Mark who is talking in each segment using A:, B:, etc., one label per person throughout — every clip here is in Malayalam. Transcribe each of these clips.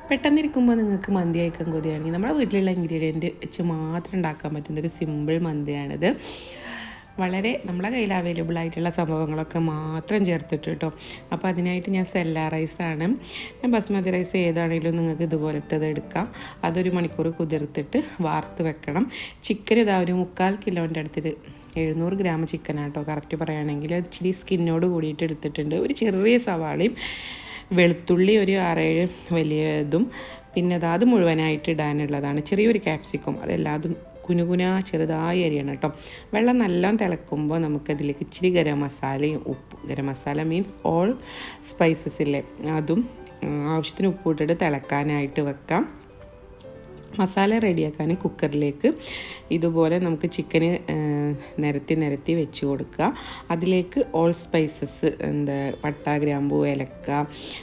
A: പെട്ടെന്നിരിക്കുമ്പോൾ നിങ്ങൾക്ക് മന്തി കഴിക്കാൻ കൊതിയാണെങ്കിൽ നമ്മുടെ വീട്ടിലുള്ള ഇൻഗ്രീഡിയൻറ്റ് വെച്ച് മാത്രം ഉണ്ടാക്കാൻ പറ്റുന്നൊരു സിമ്പിൾ മന്തിയാണിത്. വളരെ നമ്മളെ കയ്യിൽ അവൈലബിൾ ആയിട്ടുള്ള സംഭവങ്ങളൊക്കെ മാത്രം ചേർത്തിട്ട് കേട്ടോ. അപ്പോൾ അതിനായിട്ട് ഞാൻ സെല്ല റൈസാണ്, ബസ്മതി റൈസ് ഏതാണെങ്കിലും നിങ്ങൾക്ക് ഇതുപോലത്തത് എടുക്കാം. അതൊരു മണിക്കൂർ കുതിർത്തിട്ട് വാർത്ത് വെക്കണം. ചിക്കൻ ഇതാ ഒരു 3/4 കിലോൻ്റെ അടുത്തിട്ട് 700 ഗ്രാം ചിക്കനാണ് കേട്ടോ കറക്റ്റ് പറയുകയാണെങ്കിൽ. ഇച്ചിരി സ്കിന്നോട് കൂടിയിട്ട് എടുത്തിട്ടുണ്ട്. ഒരു ചെറിയ സവാളയും വെളുത്തുള്ളി ഒരു 6-7 വലിയതും പിന്നെ അത് മുഴുവനായിട്ട് ഇടാനുള്ളതാണ്. ചെറിയൊരു ക്യാപ്സിക്കം അതെല്ലാതും കുനുകുന ചെറുതായി അരിയണം കേട്ടോ. വെള്ളം നല്ലോണം തിളക്കുമ്പോൾ നമുക്കതിലേക്ക് ഇച്ചിരി ഗരം മസാലയും ഉപ്പ്, garam masala means all spices ഇല്ലേ, അതും ആവശ്യത്തിന് ഉപ്പിട്ടിട്ട് തിളക്കാനായിട്ട് വെക്കാം. മസാല റെഡിയാക്കാൻ കുക്കറിലേക്ക് ഇതുപോലെ നമുക്ക് ചിക്കന് നിരത്തി വെച്ച് കൊടുക്കുക. അതിലേക്ക് ഓൾ സ്പൈസസ് പട്ട, ഗ്രാമ്പൂ, ഏലക്ക,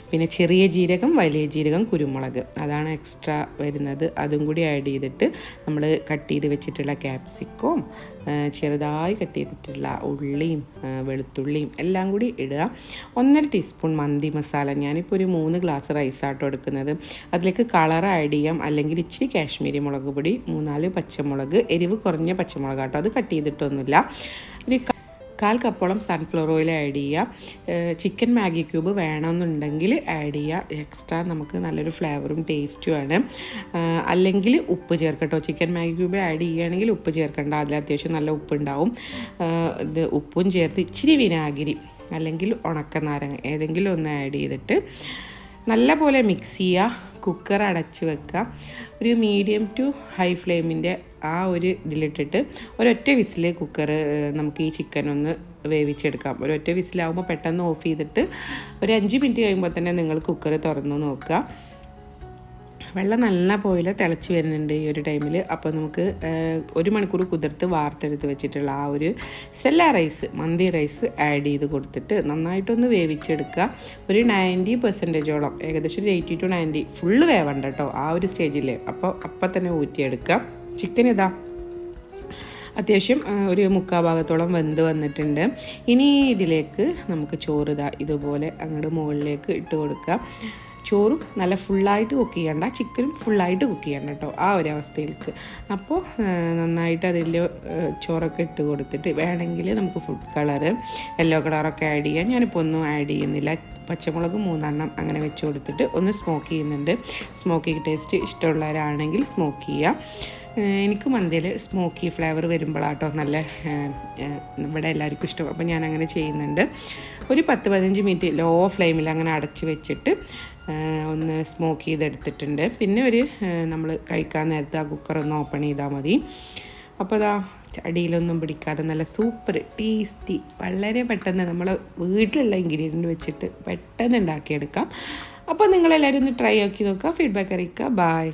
A: പിന്നെ ചെറിയ ജീരകം, വലിയ ജീരകം, കുരുമുളക് അതാണ് എക്സ്ട്രാ വരുന്നത്. അതും കൂടി ആഡ് ചെയ്തിട്ട് നമ്മൾ കട്ട് ചെയ്ത് വെച്ചിട്ടുള്ള ക്യാപ്സിക്കവും ചെറുതായി കട്ട് ചെയ്തിട്ടുള്ള ഉള്ളിയും വെളുത്തുള്ളിയും എല്ലാം കൂടി ഇടുക. 1.5 ടീസ്പൂൺ മന്തി മസാല, ഞാനിപ്പോൾ ഒരു 3 ഗ്ലാസ് റൈസാട്ടോ എടുക്കുന്നത്. അതിലേക്ക് കളർ ആഡ് ചെയ്യാം, അല്ലെങ്കിൽ ഇച്ചിരി കാശ്മീരി മുളക് പൊടി, 3-4 പച്ചമുളക്, എരിവ് കുറഞ്ഞ പച്ചമുളക് കേട്ടോ, അത് കട്ട് ചെയ്തിട്ടൊന്നുമില്ല. ഒരു 1/4 കപ്പോളം സൺഫ്ലവർ ഓയിൽ ആഡ് ചെയ്യുക. ചിക്കൻ മാഗി ക്യൂബ് വേണമെന്നുണ്ടെങ്കിൽ ആഡ് ചെയ്യുക, എക്സ്ട്രാ നമുക്ക് നല്ലൊരു ഫ്ലേവറും ടേസ്റ്റുമാണ്. അല്ലെങ്കിൽ ഉപ്പ് ചേർക്കട്ടോ. ചിക്കൻ മാഗി ക്യൂബ് ആഡ് ചെയ്യുകയാണെങ്കിൽ ഉപ്പ് ചേർക്കണ്ട, അതിൽ അത്യാവശ്യം നല്ല ഉപ്പുണ്ടാവും. ഇത് ഉപ്പും ചേർത്ത് ഇച്ചിരി വിനാഗിരി അല്ലെങ്കിൽ ഉണക്കനാരങ്ങ ഏതെങ്കിലും ഒന്ന് ആഡ് ചെയ്തിട്ട് നല്ല പോലെ മിക്സ് ചെയ്യുക. കുക്കർ അടച്ച് വെക്കുക. ഒരു മീഡിയം ടു ഹൈ ഫ്ലെയിമിൻ്റെ ആ ഒരു ഇതിലിട്ടിട്ട് ഒരൊറ്റ വിസിൽ കുക്കർ നമുക്ക് ഈ ചിക്കൻ ഒന്ന് വേവിച്ചെടുക്കാം. ഒരൊറ്റ വിസിലാവുമ്പോൾ പെട്ടെന്ന് ഓഫ് ചെയ്തിട്ട് ഒരു 5 മിനിറ്റ് കഴിയുമ്പോൾ തന്നെ നിങ്ങൾ കുക്കർ തുറന്ന് നോക്കുക. വെള്ളം നല്ല പോലെ തിളച്ച് വരുന്നുണ്ട് ഈ ഒരു ടൈമിൽ. അപ്പോൾ നമുക്ക് 1 മണിക്കൂർ കുതിർത്ത് വാർത്തെടുത്ത് വെച്ചിട്ടുള്ള ആ ഒരു സെല്ല റൈസ്, മന്തി റൈസ് ആഡ് ചെയ്ത് കൊടുത്തിട്ട് നന്നായിട്ടൊന്ന് വേവിച്ചെടുക്കുക. ഒരു 90%ഓളം, ഏകദേശം ഒരു 80 to 90, ഫുള്ള് വേവണ്ട കേട്ടോ ആ ഒരു സ്റ്റേജിൽ. അപ്പോൾ തന്നെ ഊറ്റിയെടുക്കാം. ചിക്കൻ ഇതാ അത്യാവശ്യം ഒരു 3/4 ഭാഗത്തോളം വെന്ത് വന്നിട്ടുണ്ട്. ഇനി ഇതിലേക്ക് നമുക്ക് ചോറ് ഇതുപോലെ അങ്ങോട്ട് മുകളിലേക്ക് ഇട്ട് കൊടുക്കുക. ചോറും നല്ല ഫുള്ളായിട്ട് കുക്ക് ചെയ്യണ്ട, ചിക്കനും ഫുള്ളായിട്ട് കുക്ക് ചെയ്യണ്ട കേട്ടോ ആ ഒരു അവസ്ഥയിലേക്ക്. അപ്പോൾ നന്നായിട്ട് അതിൽ ചോറൊക്കെ ഇട്ട് കൊടുത്തിട്ട് വേണമെങ്കിൽ നമുക്ക് ഫുഡ് കളറ്, യെല്ലോ കളറൊക്കെ ആഡ് ചെയ്യാം. ഞാനിപ്പോൾ ഒന്നും ആഡ് ചെയ്യുന്നില്ല. പച്ചമുളക് 3 എണ്ണം അങ്ങനെ വെച്ച് കൊടുത്തിട്ട് ഒന്ന് സ്മോക്ക് ചെയ്യുന്നുണ്ട്. സ്മോക്കി ടേസ്റ്റ് ഇഷ്ടമുള്ളവരാണെങ്കിൽ സ്മോക്ക് ചെയ്യുക. എനിക്ക് മന്തിയിൽ സ്മോക്കി ഫ്ലേവർ വരുമ്പോഴാട്ടോ നല്ല ഇവിടെ എല്ലാവർക്കും ഇഷ്ടം. അപ്പോൾ ഞാനങ്ങനെ ചെയ്യുന്നുണ്ട്. ഒരു 10-15 മിനിറ്റ് ലോ ഫ്ലെയിമിൽ അങ്ങനെ അടച്ച് വെച്ചിട്ട് ഒന്ന് സ്മോക്ക് ചെയ്തെടുത്തിട്ടുണ്ട്. പിന്നെ നമ്മൾ കഴിക്കാൻ നേരത്തെ ആ കുക്കറൊന്ന് ഓപ്പൺ ചെയ്താൽ മതി. അപ്പോൾ അതാ അടിയിലൊന്നും പിടിക്കാതെ നല്ല സൂപ്പർ ടേസ്റ്റി, വളരെ പെട്ടെന്ന് നമ്മൾ വീട്ടിലുള്ള ഇൻഗ്രീഡിയൻറ്റ് വെച്ചിട്ട് പെട്ടെന്ന് ഉണ്ടാക്കിയെടുക്കാം. അപ്പോൾ നിങ്ങളെല്ലാവരും ഒന്ന് ട്രൈ ആക്കി നോക്കുക, ഫീഡ്ബാക്ക് അറിയിക്കുക. ബൈ.